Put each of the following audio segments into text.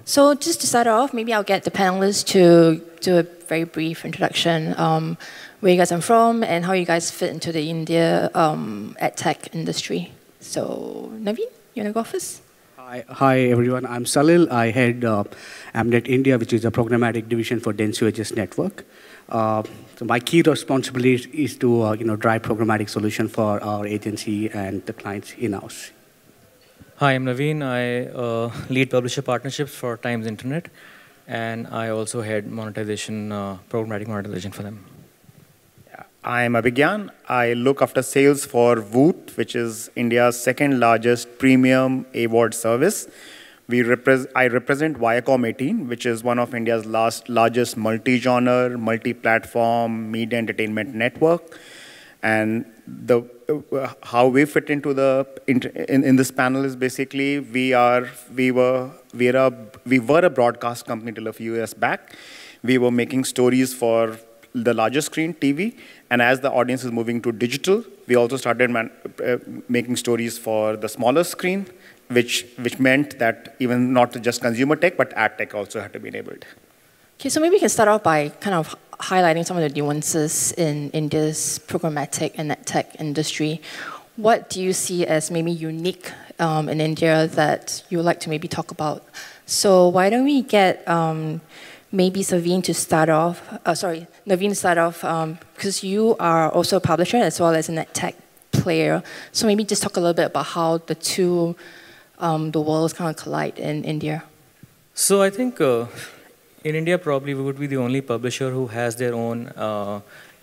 So just to start off, maybe I'll get the panelists to do a very brief introduction, where you guys are from and how you guys fit into the India AdTech industry. So Naveen, you want to go first? Hi everyone, I'm Salil. I head Amnet India, which is a programmatic division for Dense UHS network. So my key responsibility is to drive programmatic solution for our agency and the clients in-house. Hi, I'm Naveen. I lead publisher partnerships for Times Internet, and I also head monetization, programmatic monetization for them. I'm Abhigyan. I look after sales for Voot, which is India's second largest premium AVOD service. I represent Viacom 18, which is one of India's largest multi-genre, multi-platform media entertainment network. And how we fit into in this panel is basically we were a broadcast company till a few years back. We were making stories for the larger screen, TV, and as the audience is moving to digital, we also started making stories for the smaller screen, which meant that even not just consumer tech, but ad tech also had to be enabled. Okay, so maybe we can start off by kind of highlighting some of the nuances in India's programmatic and AdTech industry. What do you see as maybe unique in India that you would like to maybe talk about? So why don't we get maybe Naveen to start off, because you are also a publisher as well as an AdTech player. So maybe just talk a little bit about how the two, the worlds kind of collide in India. So I think in India, probably we would be the only publisher who has their own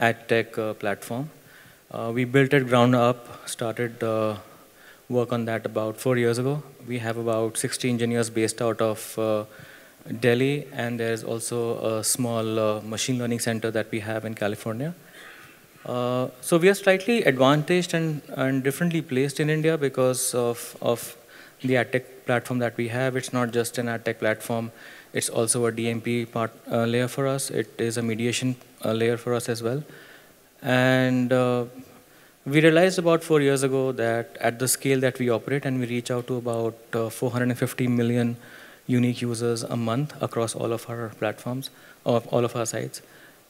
AdTech platform. We built it ground up, started work on that about 4 years ago. We have about 60 engineers based out of Delhi, and there's also a small machine learning center that we have in California. So we are slightly advantaged and differently placed in India because of the AdTech platform that we have. It's not just an AdTech platform, it's also a DMP layer for us. It is a mediation layer for us as well. And we realized about 4 years ago that at the scale that we operate, and we reach out to about 450 million unique users a month across all of our platforms, all of our sites.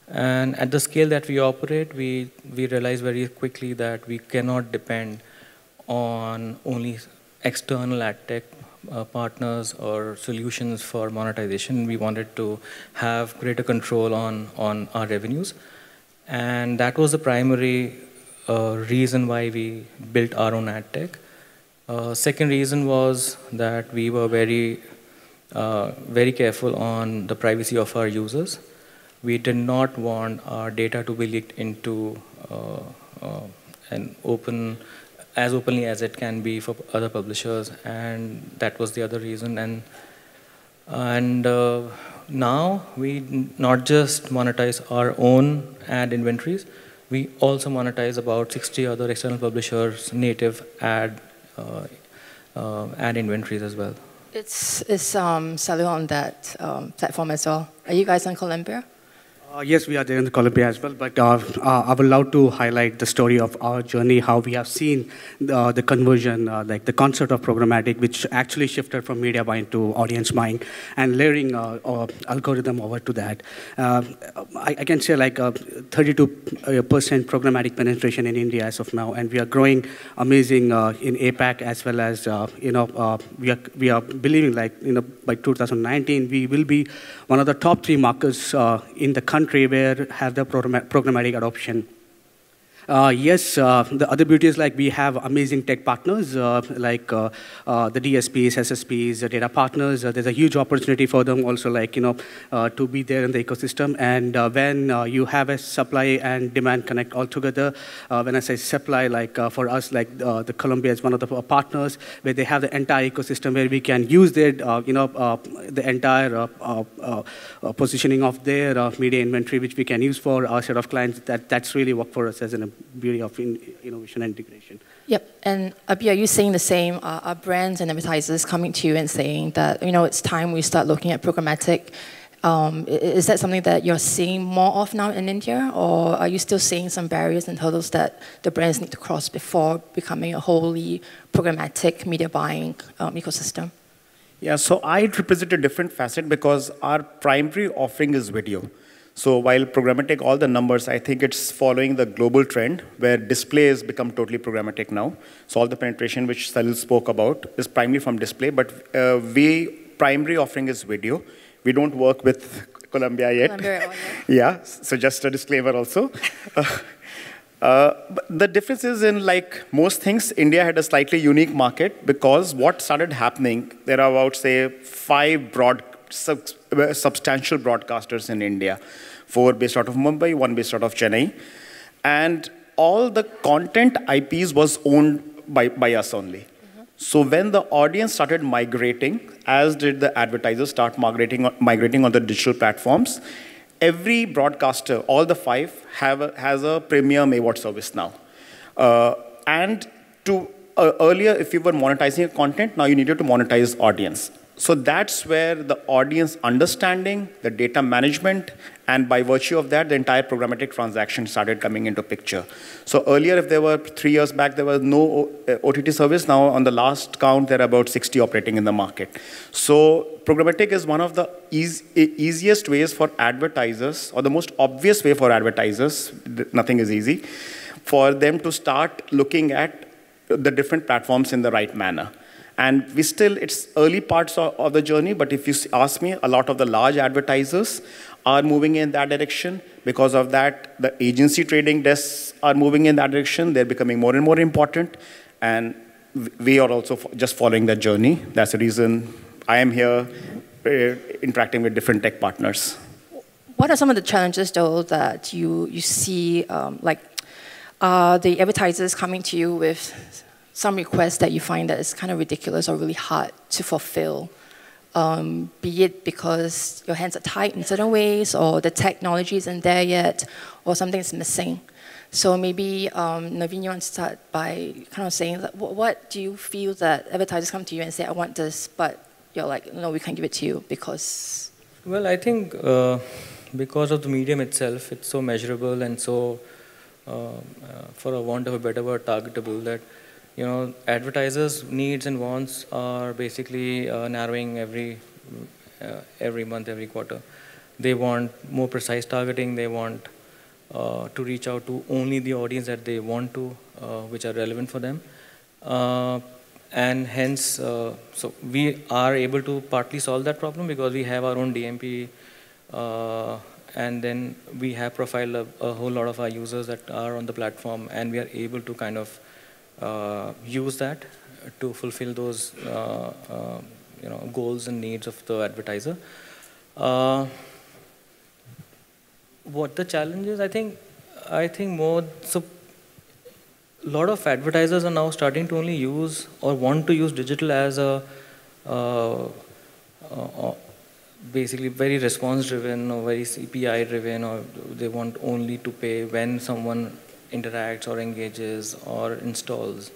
And at the scale that we operate, we realize very quickly that we cannot depend on only external AdTech partners or solutions for monetization. We wanted to have greater control on our revenues. And that was the primary reason why we built our own AdTech. Second reason was that we were very careful on the privacy of our users. We did not want our data to be leaked into as openly as it can be for other publishers, and that was the other reason. And now we not just monetize our own ad inventories, we also monetize about 60 other external publishers' native ad inventories as well. It's Salil on that platform as well. Are you guys on Columbia? Yes, we are there in Colombia as well, but I would love to highlight the story of our journey, how we have seen the conversion, like the concept of programmatic, which actually shifted from media buying to audience buying, and layering algorithm over to that. I can say like 32% programmatic penetration in India as of now, and we are growing amazing in APAC as well as, we are believing like, by 2019, we will be one of the top 3 markets in the country where have the programmatic adoption. Yes, the other beauty is like we have amazing tech partners like the DSPs, SSPs, the data partners. There's a huge opportunity for them also, like to be there in the ecosystem. And when you have a supply and demand connect all together, when I say supply, like for us, like the Columbia is one of the partners where they have the entire ecosystem where we can use their the entire positioning of their media inventory, which we can use for our set of clients. That's really work for us as an beauty of innovation and integration. Yep, and Abhi, are you saying the same? Are brands and advertisers coming to you and saying that, it's time we start looking at programmatic? Is that something that you're seeing more of now in India, or are you still seeing some barriers and hurdles that the brands need to cross before becoming a wholly programmatic media buying ecosystem? Yeah, so I represent a different facet because our primary offering is video. So while programmatic, all the numbers, I think it's following the global trend where display has become totally programmatic now. So all the penetration which Salil spoke about is primarily from display, but primary offering is video. We don't work with Colombia yet. Colombia, Yeah, so just a disclaimer also. But the difference is in like most things, India had a slightly unique market because what started happening, there are about say 5 substantial broadcasters in India, 4 based out of Mumbai, 1 based out of Chennai, and all the content IPs was owned by us only. So when the audience started migrating, as did the advertisers start migrating on the digital platforms, every broadcaster, all the 5, has a premium AVOD service now. And earlier, if you were monetizing a content, now you needed to monetize audience. So that's where the audience understanding, the data management, and by virtue of that, the entire programmatic transaction started coming into picture. So earlier, if there were 3 years back, there was no OTT service. Now, on the last count, there are about 60 operating in the market. So programmatic is one of the easiest ways for advertisers, or the most obvious way for advertisers, nothing is easy, for them to start looking at the different platforms in the right manner. And it's early parts of the journey, but if you ask me, a lot of the large advertisers are moving in that direction. Because of that, the agency trading desks are moving in that direction. They're becoming more and more important. And we are also just following that journey. That's the reason I am here interacting with different tech partners. What are some of the challenges, though, that you see, the advertisers coming to you with some requests that you find that is kind of ridiculous or really hard to fulfill, be it because your hands are tied in certain ways, or the technology isn't there yet, or something is missing? So maybe, Naveen, you want to start by kind of saying, that, what do you feel that advertisers come to you and say, I want this, but you're like, no, we can't give it to you because... Well, I think because of the medium itself, it's so measurable and so, for a want of a better word, targetable, that advertisers' needs and wants are basically narrowing every month, every quarter. They want more precise targeting. They want to reach out to only the audience that they want to, which are relevant for them. And hence, so we are able to partly solve that problem because we have our own DMP, and then we have profiled a whole lot of our users that are on the platform, and we are able to kind of use that to fulfill those goals and needs of the advertiser. What the challenge is, I think more, so a lot of advertisers are now starting to only use or want to use digital as a basically very response driven or very CPI driven, or they want only to pay when someone interacts or engages or installs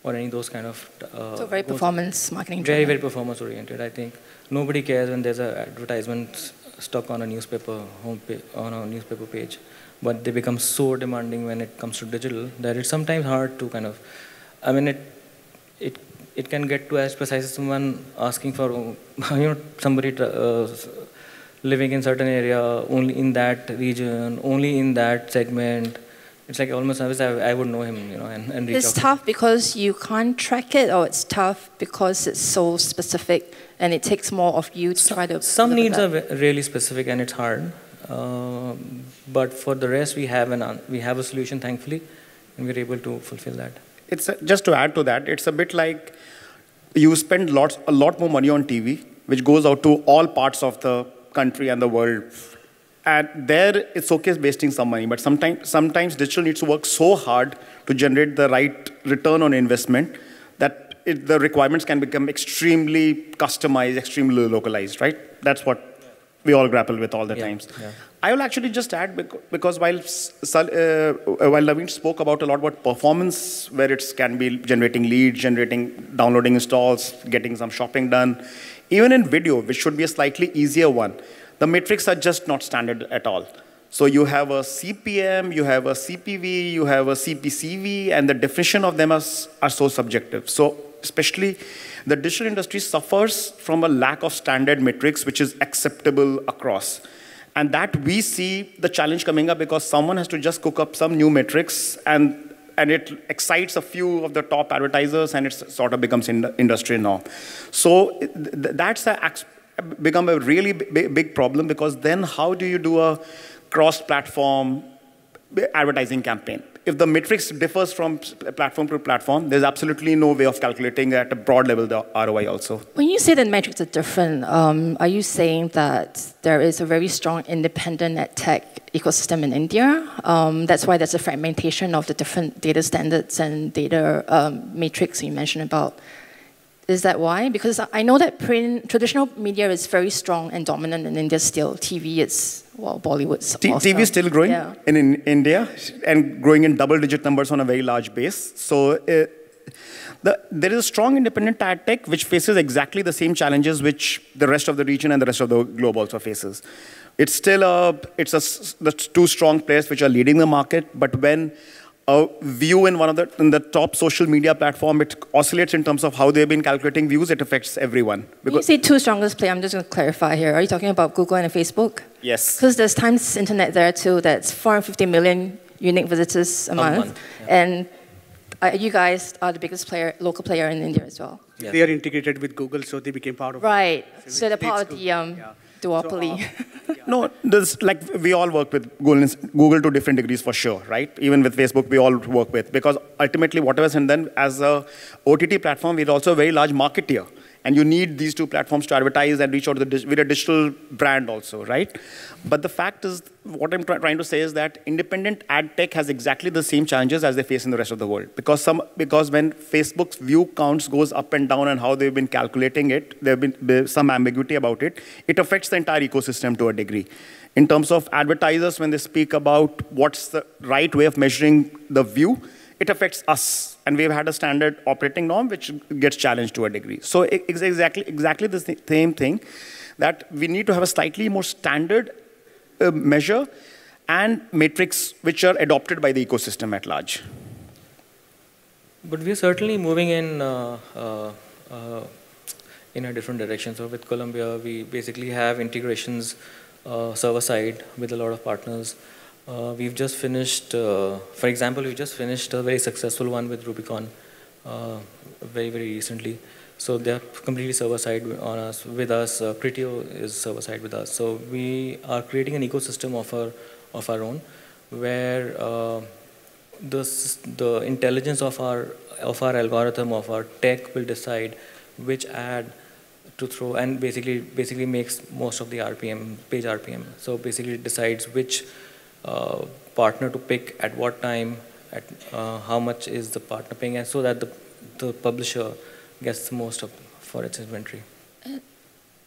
or any of those kind of... so very performance marketing. Very performance oriented. I think nobody cares when there's an advertisement stuck on a newspaper homepage, on a newspaper page, but they become so demanding when it comes to digital that it's sometimes hard to kind of... I mean, it can get to as precise as someone asking for, somebody living in certain area, only in that region, only in that segment. It's like almost as if I would know him, and reach out. It's tough because you can't track it, or it's tough because it's so specific and it takes more of you to try to... Some needs are really specific and it's hard. But for the rest, we have a solution, thankfully, and we're able to fulfill that. Just to add to that, it's a bit like you spend a lot more money on TV, which goes out to all parts of the country and the world. And there, it's okay wasting some money, but sometimes digital needs to work so hard to generate the right return on investment that the requirements can become extremely customized, extremely localized, right? That's what we all grapple with all the times. Yeah. I will actually just add, because while Naveen spoke about a lot about performance, where it can be generating leads, downloading installs, getting some shopping done, even in video, which should be a slightly easier one, the metrics are just not standard at all. So you have a CPM, you have a CPV, you have a CPCV, and the definition of them are so subjective. So especially the digital industry suffers from a lack of standard metrics which is acceptable across. And that we see the challenge coming up because someone has to just cook up some new metrics and it excites a few of the top advertisers and it sort of becomes industry norm. So that's become a really big problem because then how do you do a cross-platform advertising campaign? If the metrics differs from platform to platform, there's absolutely no way of calculating at a broad level the ROI also. When you say the metrics are different, are you saying that there is a very strong independent AdTech ecosystem in India? That's why there's a fragmentation of the different data standards and data matrix you mentioned about. Is that why? Because I know that traditional media is very strong and dominant in India still. TV is, well, Bollywood's TV is still growing in India and growing in double-digit numbers on a very large base. So there is a strong independent AdTech which faces exactly the same challenges which the rest of the region and the rest of the globe also faces. It's still the two strong players which are leading the market, but when a view in in the top social media platform, it oscillates in terms of how they've been calculating views, it affects everyone. When you say two strongest players, I'm just going to clarify here. Are you talking about Google and Facebook? Yes. Because there's Times Internet there too, that's 450 million unique visitors a month. Yeah. And you guys are the biggest local player in India as well. Yeah. They are integrated with Google, so they became part of Right. So they're part of the duopoly. So, no, we all work with Google to different degrees for sure, right? Even with Facebook, we all work with. Because ultimately, whatever's in them, as a OTT platform, we're also a very large marketeer. And you need these two platforms to advertise and reach out with a digital brand also, right? But the fact is, what I'm trying to say is that independent ad tech has exactly the same challenges as they face in the rest of the world. Because when Facebook's view counts goes up and down and how they've been calculating it, there's been some ambiguity about it. It affects the entire ecosystem to a degree. In terms of advertisers, when they speak about what's the right way of measuring the view, it affects us. And we've had a standard operating norm which gets challenged to a degree. So it's exactly the same thing, that we need to have a slightly more standard measure and metrics which are adopted by the ecosystem at large. But we're certainly moving in a different direction. So with Colombia, we basically have integrations server-side with a lot of partners. We've just finished, for example, we just finished a very successful one with Rubicon very, very recently. So they're completely server-side with us. Criteo is server-side with us. So we are creating an ecosystem of our own, where the intelligence of our algorithm, of our tech, will decide which ad to throw, and basically makes most of the RPM, page RPM. So basically it decides which partner to pick at what time, at how much is the partner paying, and so that the publisher gets the most for its inventory.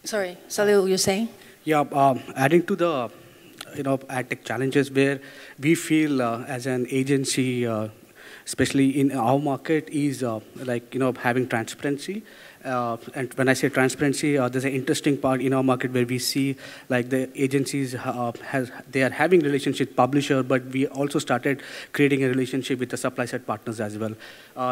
Sorry, Salil, you're saying? Yeah, adding to the AdTech challenges, where we feel as an agency, especially in our market, is having transparency. And when I say transparency, there's an interesting part in our market where we see the agencies they are having relationship with publisher, but we also started creating a relationship with the supply side partners as well,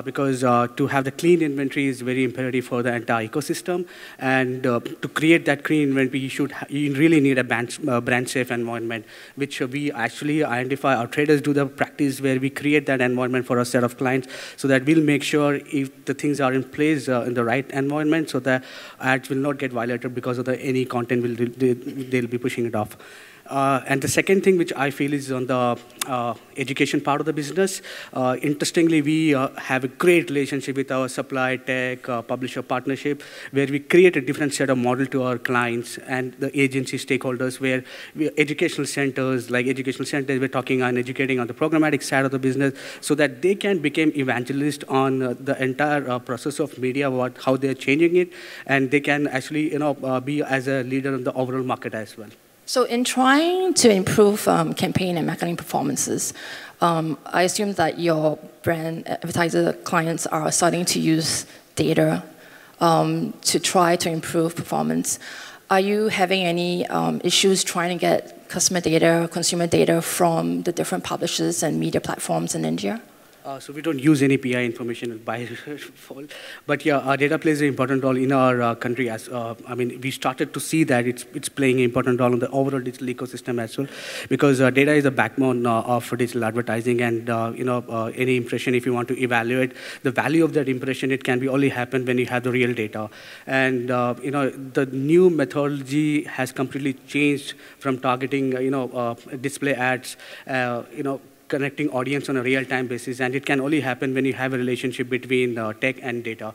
because to have the clean inventory is very imperative for the entire ecosystem, and to create that clean inventory, you really need a brand safe environment, which we actually identify. Our traders do the practice where we create that environment for a set of clients, so that we'll make sure if the things are in place in the right environment, so that ads will not get violated because of any content they'll be pushing it off. And the second thing which I feel is on the education part of the business. Interestingly, we have a great relationship with our supply tech publisher partnership, where we create a different set of model to our clients and the agency stakeholders, where educational centers, we're talking on educating on the programmatic side of the business, so that they can become evangelists on the entire process of media, how they're changing it, and they can actually be as a leader in the overall market as well. So in trying to improve campaign and marketing performances, I assume that your brand advertiser clients are starting to use data to try to improve performance. Are you having any issues trying to get customer data, consumer data from the different publishers and media platforms in India? So we don't use any PI information by default. But yeah, our data plays an important role in our country. As I mean, we started to see that it's playing an important role in the overall digital ecosystem as well, because data is the backbone of digital advertising, and any impression, if you want to evaluate the value of that impression, it can be only happen when you have the real data. And the new methodology has completely changed from targeting display ads, connecting audience on a real-time basis, and it can only happen when you have a relationship between tech and data.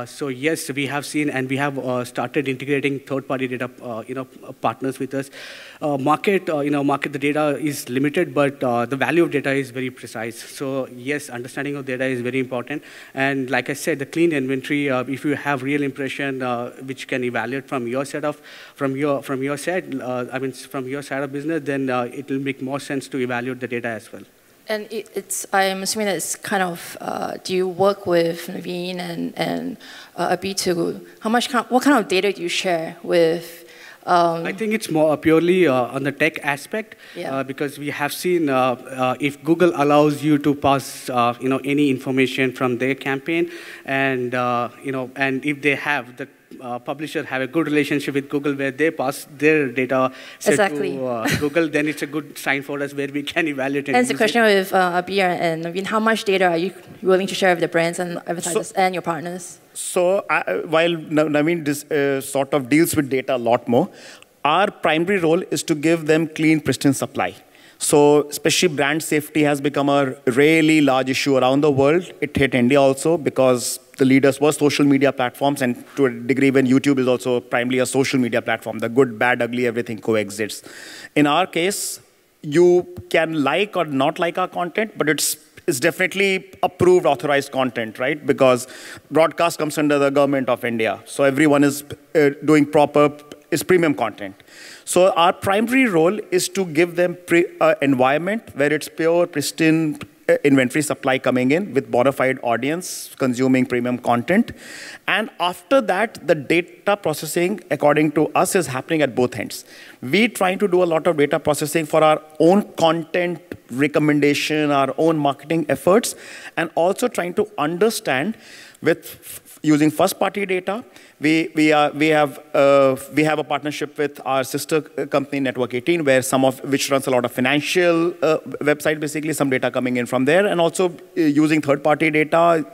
So yes, we have seen, and we have started integrating third-party data, partners with us. Market the data is limited, but the value of data is very precise. So yes, understanding of data is very important. And like I said, the clean inventory. If you have real impression, which can evaluate from your side of from your side of business, then it will make more sense to evaluate the data as well. And I'm assuming that it's kind of, do you work with Naveen and Abhi to, what kind of data do you share with? I think it's more purely on the tech aspect, yeah. Because we have seen if Google allows you to pass any information from their campaign, and and if they have the publisher have a good relationship with Google where they pass their data to Google, then it's a good sign for us where we can evaluate. And it's a question with Abir and Naveen, how much data are you willing to share with the brands and advertisers and your partners? So while Naveen sort of deals with data a lot more, our primary role is to give them clean, pristine supply. So especially brand safety has become a really large issue around the world. It hit India also because the leaders were social media platforms, and to a degree when YouTube is also primarily a social media platform. The good, bad, ugly, everything coexists. In our case, you can like or not like our content, but it's definitely approved, authorized content, right? Because broadcast comes under the government of India. So everyone is doing premium content. So our primary role is to give them environment where it's pure, pristine inventory supply coming in with bona fide audience consuming premium content. And after that, the data processing, according to us, is happening at both ends. We're trying to do a lot of data processing for our own content recommendation, our own marketing efforts, and also trying to understand with using first-party data. We have a partnership with our sister company, Network 18, which runs a lot of financial website, basically some data coming in from there, and also using third-party data.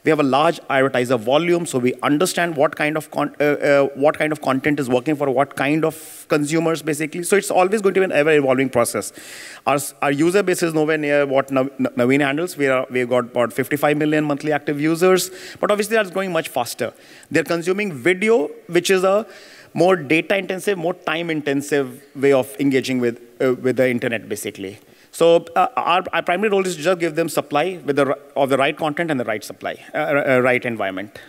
We have a large advertiser volume, so we understand what kind of content is working for what kind of consumers, basically. So it's always going to be an ever-evolving process. Our user base is nowhere near what Naveen handles. We've got about 55 million monthly active users, but obviously that's growing much faster. They're consuming video, which is a more data-intensive, more time-intensive way of engaging with the internet, basically. So our primary role is to just give them supply of the right content and the right supply, right environment.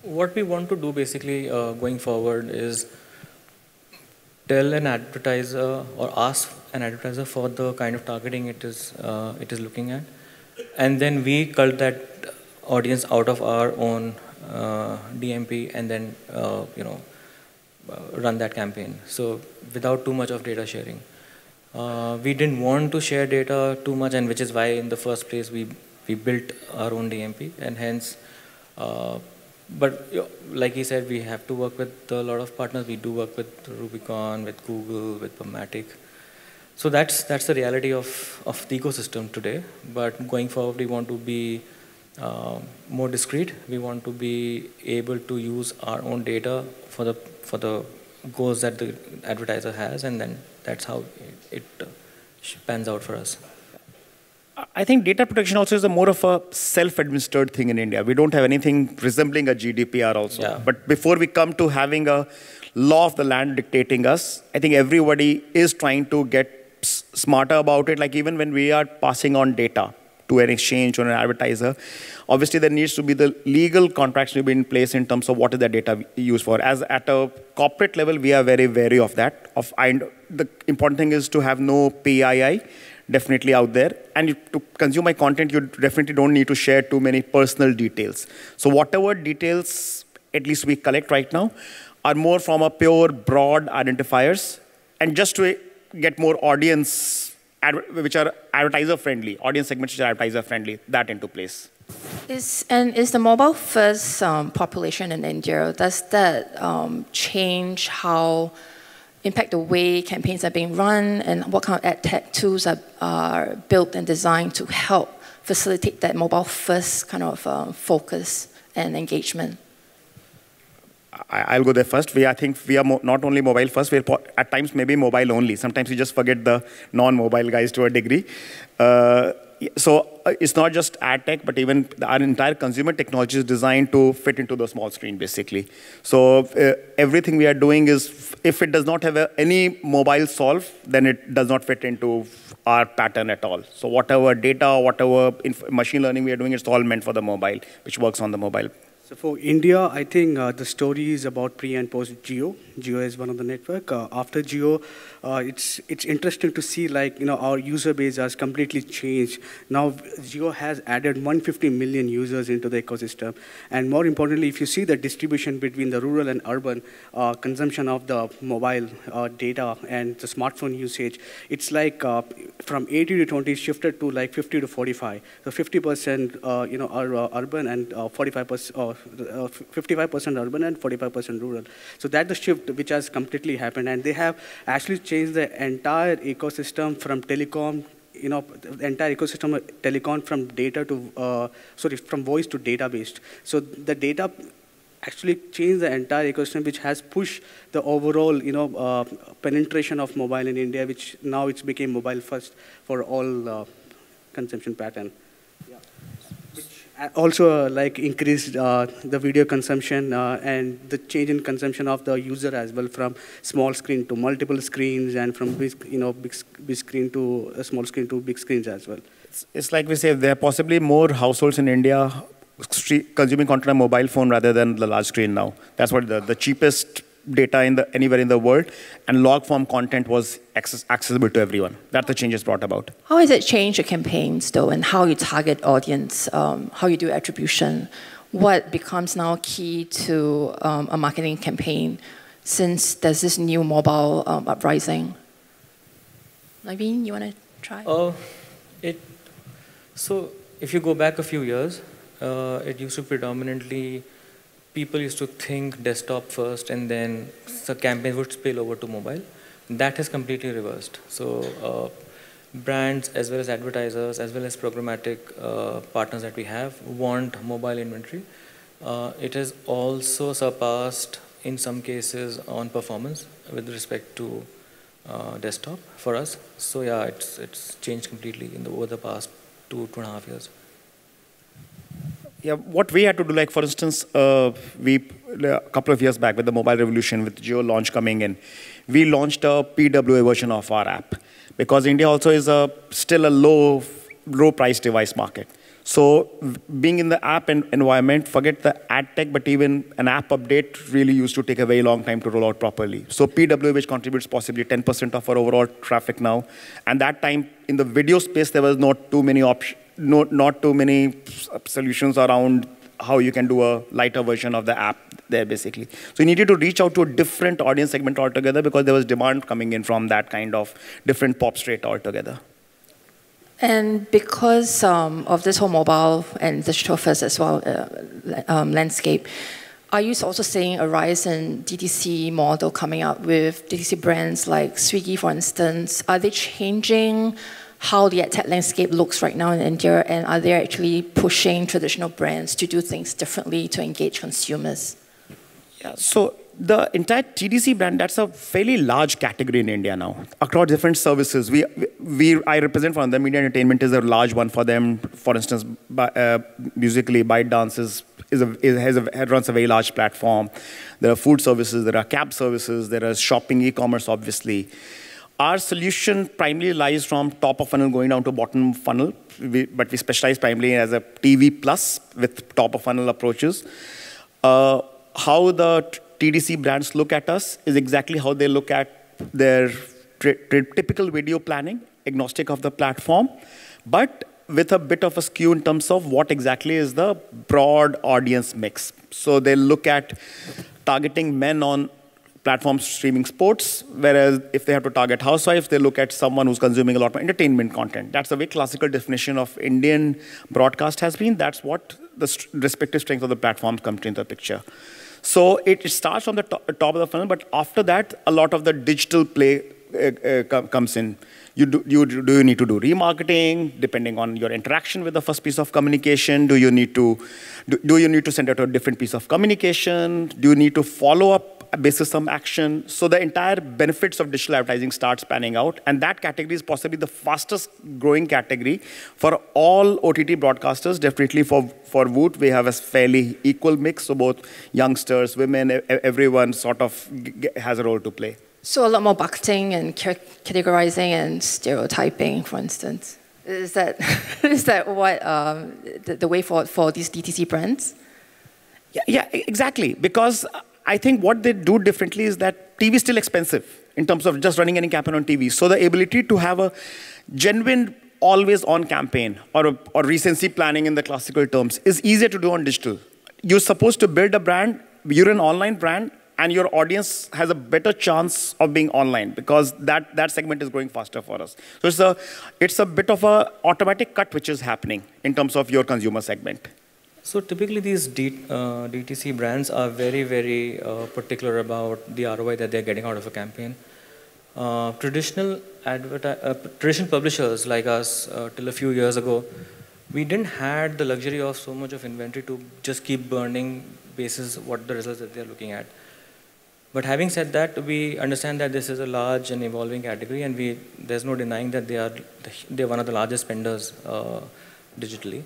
What we want to do basically going forward is tell an advertiser or ask an advertiser for the kind of targeting it is looking at, and then we cull that audience out of our own DMP and then run that campaign. So without too much of data sharing. We didn't want to share data too much, and which is why in the first place we built our own DMP, and hence, but like he said, we have to work with a lot of partners. We do work with Rubicon, with Google, with programmatic. So that's the reality of the ecosystem today. But going forward, we want to be more discreet. We want to be able to use our own data for the goals that the advertiser has, and then that's how it pans out for us. I think data protection also is more of a self-administered thing in India. We don't have anything resembling a GDPR also. Yeah. But before we come to having a law of the land dictating us, I think everybody is trying to get smarter about it. Like even when we are passing on data to an exchange or an advertiser, obviously there needs to be the legal contracts to be in place in terms of what is that data used for. As at a corporate level, we are very wary of that. And the important thing is to have no PII definitely out there. And to consume my content, you definitely don't need to share too many personal details. So whatever details, at least we collect right now, are more from a pure broad identifiers. And just to get more audience which are advertiser friendly, audience segments which are advertiser friendly, that into place. Is the mobile first population in India, does that impact the way campaigns are being run, and what kind of ad tech tools are built and designed to help facilitate that mobile first kind of focus and engagement? I'll go there first. I think we are not only mobile first, we're at times maybe mobile only. Sometimes we just forget the non-mobile guys to a degree. So it's not just ad tech, but even our entire consumer technology is designed to fit into the small screen, basically. So everything we are doing is, if it does not have any mobile solve, then it does not fit into our pattern at all. So whatever data, whatever machine learning we are doing, it's all meant for the mobile, which works on the mobile. So for India, I think the story is about pre and post Geo. Geo is one of the network. After Geo, it's interesting to see, like, our user base has completely changed. Now Geo has added 150 million users into the ecosystem, and more importantly, if you see the distribution between the rural and urban consumption of the mobile data and the smartphone usage, it's like from 80 to 20 shifted to like 50 to 45. So 50% are urban and 45%. 55% urban and 45% rural. So that's the shift which has completely happened, and they have actually changed the entire ecosystem from telecom, the entire ecosystem of telecom from data to, from voice to data-based. So the data actually changed the entire ecosystem, which has pushed the overall, penetration of mobile in India, which now it's became mobile first for all consumption pattern. Also, like, increased the video consumption and the change in consumption of the user as well, from small screen to multiple screens, and from big screen to a small screen to big screens as well. It's like we say, there are possibly more households in India consuming content on mobile phone rather than the large screen now. That's what the cheapest data anywhere in the world, and log form content was accessible to everyone. That the changes brought about. How has it changed your campaigns, though, and how you target audience, how you do attribution? What becomes now key to a marketing campaign since there's this new mobile uprising? Naveen, you want to try? So if you go back a few years, it used to predominantly, people used to think desktop first, and then the campaign would spill over to mobile. That has completely reversed. So brands, as well as advertisers, as well as programmatic partners that we have, want mobile inventory. It has also surpassed, in some cases, on performance with respect to desktop for us. So yeah, it's changed completely over the past 2.5 years. Yeah, what we had to do, like, for instance, a couple of years back with the mobile revolution, with Jio launch coming in, we launched a PWA version of our app, because India also is still a low price device market. So being in the app environment, forget the ad tech, but even an app update really used to take a very long time to roll out properly. So PWA, which contributes possibly 10% of our overall traffic now, and that time in the video space, there was not too many options. Not too many solutions around how you can do a lighter version of the app there, basically. So you needed to reach out to a different audience segment altogether, because there was demand coming in from that kind of different pop straight altogether. And because of this whole mobile and digital first as well landscape, are you also seeing a rise in DTC model coming up with DTC brands like Swiggy, for instance? Are they changing how the AdTech landscape looks right now in India, and are they actually pushing traditional brands to do things differently to engage consumers? Yeah, so the entire TDC brand, that's a fairly large category in India now, across different services. I represent one of them. Media entertainment is a large one for them. For instance, musically, ByteDance runs a very large platform. There are food services, there are cab services, there is shopping, e-commerce, obviously. Our solution primarily lies from top of funnel going down to bottom funnel, but we specialize primarily as a TV plus with top of funnel approaches. How the TDC brands look at us is exactly how they look at their typical video planning, agnostic of the platform, but with a bit of a skew in terms of what exactly is the broad audience mix. So they look at targeting men on platforms streaming sports, whereas if they have to target housewives, they look at someone who's consuming a lot more entertainment content. That's the way classical definition of Indian broadcast has been. That's what the respective strengths of the platforms come into the picture. So it starts from the top of the funnel, but after that, a lot of the digital play comes in. Do you need to do remarketing, depending on your interaction with the first piece of communication? Do you need to send out a different piece of communication? Do you need to follow up basis some action? So the entire benefits of digital advertising starts panning out, and that category is possibly the fastest growing category for all OTT broadcasters. Definitely for Voot, we have a fairly equal mix, so both youngsters, women, everyone sort of has a role to play. So a lot more bucketing and categorizing and stereotyping, for instance. Is that what the way forward for these DTC brands? Yeah, exactly. Because I think what they do differently is that TV is still expensive in terms of just running any campaign on TV. So the ability to have a genuine always-on campaign or recency planning in the classical terms is easier to do on digital. You're supposed to build a brand. You're an online brand, and your audience has a better chance of being online because that segment is growing faster for us. So it's a bit of a automatic cut which is happening in terms of your consumer segment. So typically these DTC brands are very, very particular about the ROI that they're getting out of a campaign. Traditional publishers like us, till a few years ago, we didn't have the luxury of so much of inventory to just keep burning basis what the results that they're looking at. But having said that, we understand that this is a large and evolving category, and there's no denying that they're one of the largest spenders digitally.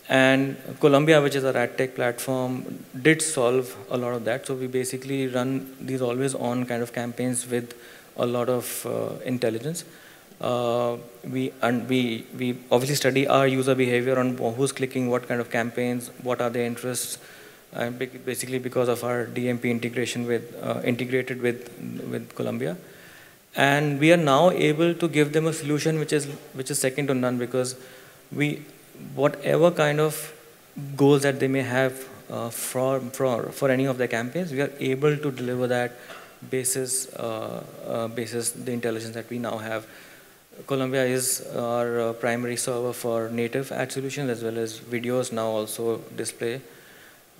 And Columbia, which is our AdTech platform, did solve a lot of that. So we basically run these always-on kind of campaigns with a lot of intelligence. We obviously study our user behavior on who's clicking what kind of campaigns, what are their interests. Basically because of our DMP integration integrated with Columbia. And we are now able to give them a solution which is second to none, because whatever kind of goals that they may have for any of their campaigns, we are able to deliver that basis the intelligence that we now have. Columbia is our primary server for native ad solutions as well as videos, now also display.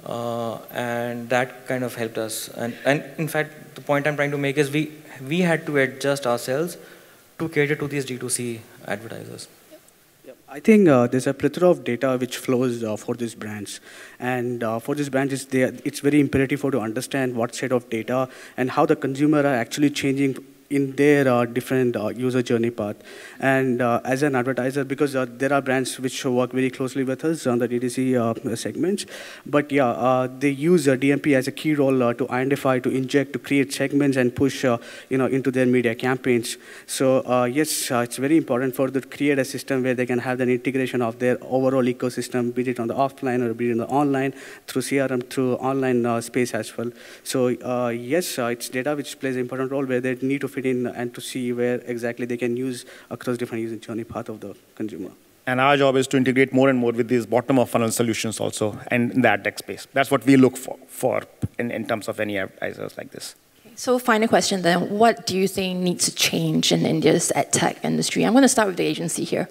And that kind of helped us. And in fact, the point I'm trying to make is we had to adjust ourselves to cater to these D2C advertisers. I think there's a plethora of data which flows for these brands. And for these brands, it's very imperative to understand what set of data and how the consumer are actually changing in their different user journey path. And as an advertiser, because there are brands which work very closely with us on the DTC segments, but yeah, they use DMP as a key role to identify, to inject, to create segments and push into their media campaigns. So yes, it's very important for them to create a system where they can have an integration of their overall ecosystem, be it on the offline or be it on the online, through CRM, through online space as well. So yes, it's data which plays an important role where they need to fit in and to see where exactly they can use across different user journey path of the consumer. And our job is to integrate more and more with these bottom-of-funnel solutions also, and in the ad tech space. That's what we look for in terms of any advertisers like this. So final question then, what do you think needs to change in India's AdTech industry? I'm going to start with the agency here.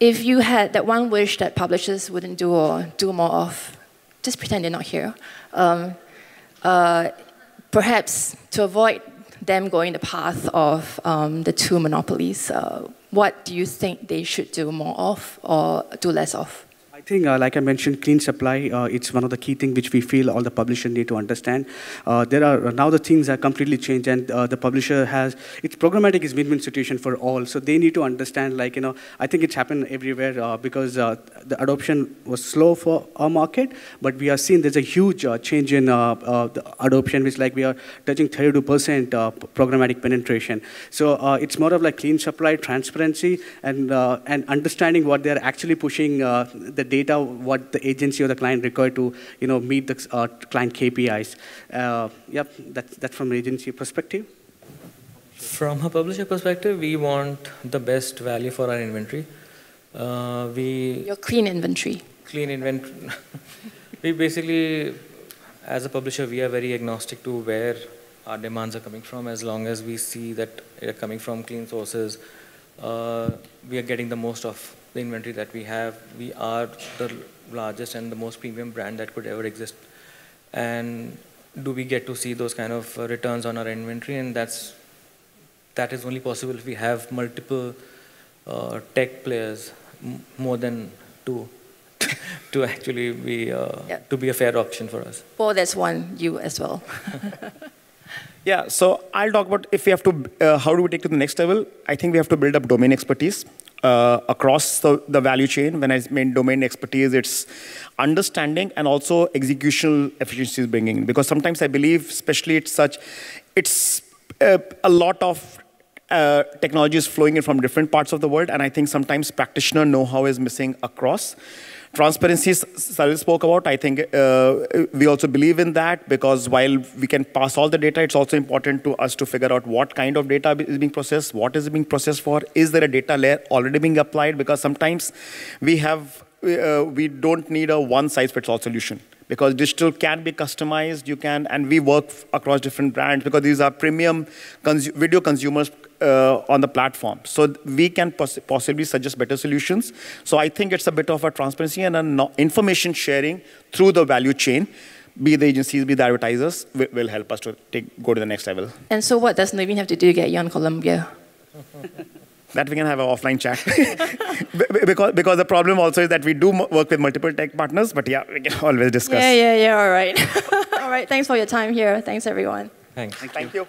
If you had that one wish that publishers wouldn't do or do more of, just pretend they're not here. Perhaps to avoid them going the path of the two monopolies, what do you think they should do more of or do less of? I think, like I mentioned, clean supply, it's one of the key things which we feel all the publishers need to understand. Now the things are completely changed, and the publisher it's programmatic is win-win situation for all. So they need to understand, like, I think it's happened everywhere because the adoption was slow for our market, but we are seeing there's a huge change in the adoption, which like we are touching 32% programmatic penetration. So it's more of like clean supply, transparency, and understanding what they're actually pushing the data, what the agency or the client require to meet the client KPIs. Yep, that's from an agency perspective. From a publisher perspective, we want the best value for our inventory. Your clean inventory. Clean inventory. We basically as a publisher, we are very agnostic to where our demands are coming from. As long as we see that they're coming from clean sources, we are getting the most of the inventory that we have. We are the largest and the most premium brand that could ever exist. And do we get to see those kind of returns on our inventory? And that is only possible if we have multiple tech players, more than two, to actually be to be a fair option for us. Well, that's one, you as well. Yeah, so I'll talk about if we have to, how do we take to the next level? I think we have to build up domain expertise across the value chain. When I mean domain expertise, it's understanding and also executional efficiencies bringing in. Because sometimes I believe, especially it's a lot of technology is flowing in from different parts of the world, and I think sometimes practitioner know-how is missing across. Transparency, Salil spoke about. I think we also believe in that, because while we can pass all the data, it's also important to us to figure out what kind of data is being processed, what is it being processed for, is there a data layer already being applied, because sometimes we don't need a one-size-fits-all solution. Because digital can be customized, and we work across different brands, because these are premium video consumers on the platform. So we can possibly suggest better solutions. So I think it's a bit of a transparency and information sharing through the value chain, be the agencies, be the advertisers, will help us to go to the next level. And so what does Naveen have to do to get you on Columbia? That we can have an offline chat. because the problem also is that we do work with multiple tech partners, but yeah, we can always discuss. Yeah, all right. All right, thanks for your time here. Thanks, everyone. Thanks. Thank you.